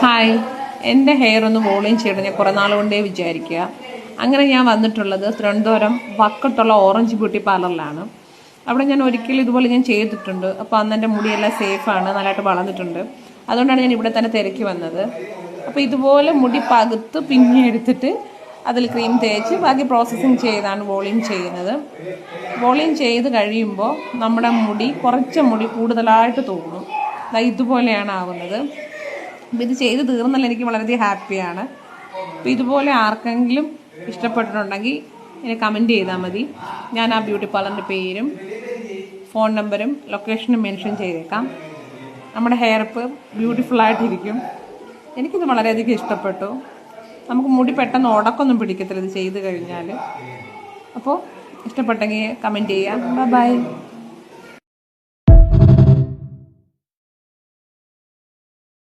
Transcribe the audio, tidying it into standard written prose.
Hi, എൻ്റെ hair ഒന്ന് volume ചെയ്യണം ഞാൻ കുറേ നാൾ കൊണ്ടേ വിചാരിക്കുക. അങ്ങനെ ഞാൻ വന്നിട്ടുള്ളത് തിരുവനന്തപുരം വക്കത്തുള്ള ഓറഞ്ച് ബ്യൂട്ടി പാർലറിലാണ്. അവിടെ ഞാൻ ഒരിക്കലും ഇതുപോലെ ഞാൻ ചെയ്തിട്ടുണ്ട്. അപ്പോൾ അന്ന് എൻ്റെ മുടിയെല്ലാം സേഫാണ്, നല്ലതായിട്ട് വളർന്നിട്ടുണ്ട്. അതുകൊണ്ടാണ് ഞാൻ ഇവിടെ തന്നെ തിരക്കി വന്നത്. അപ്പോൾ ഇതുപോലെ മുടി പകുത്ത് പിന്നെ എടുത്തിട്ട് അതിൽ ക്രീം തേച്ച് ബാക്കി പ്രോസസ്സിങ് ചെയ്താണ് വോളിയം ചെയ്യുന്നത്. വോളിയം ചെയ്ത് കഴിയുമ്പോൾ നമ്മുടെ മുടി കുറച്ച് മുടി കൂടുതലായിട്ട് തോന്നും. ഇതുപോലെയാണ് ആവുന്നത്. അപ്പോൾ ഇത് ചെയ്ത് തീർന്നല്ല എനിക്ക് വളരെയധികം ഹാപ്പിയാണ്. അപ്പോൾ ഇതുപോലെ ആർക്കെങ്കിലും ഇഷ്ടപ്പെട്ടിട്ടുണ്ടെങ്കിൽ എന്നെ കമൻറ്റ് ചെയ്താൽ മതി. ഞാൻ ആ ബ്യൂട്ടി പാർലറിൻ്റെ പേരും ഫോൺ നമ്പറും ലൊക്കേഷനും മെൻഷൻ ചെയ്തേക്കാം. നമ്മുടെ ഹെയർ ഇപ്പോൾ ബ്യൂട്ടിഫുള്ളായിട്ടിരിക്കും. എനിക്കിത് വളരെയധികം ഇഷ്ടപ്പെട്ടു. നമുക്ക് മുടി പെട്ടെന്ന് ഉടക്കൊന്നും പിടിക്കത്തില്ല ഇത് ചെയ്ത് കഴിഞ്ഞാൽ. അപ്പോൾ ഇഷ്ടപ്പെട്ടെങ്കിൽ കമൻറ്റ് ചെയ്യാം. ബൈ.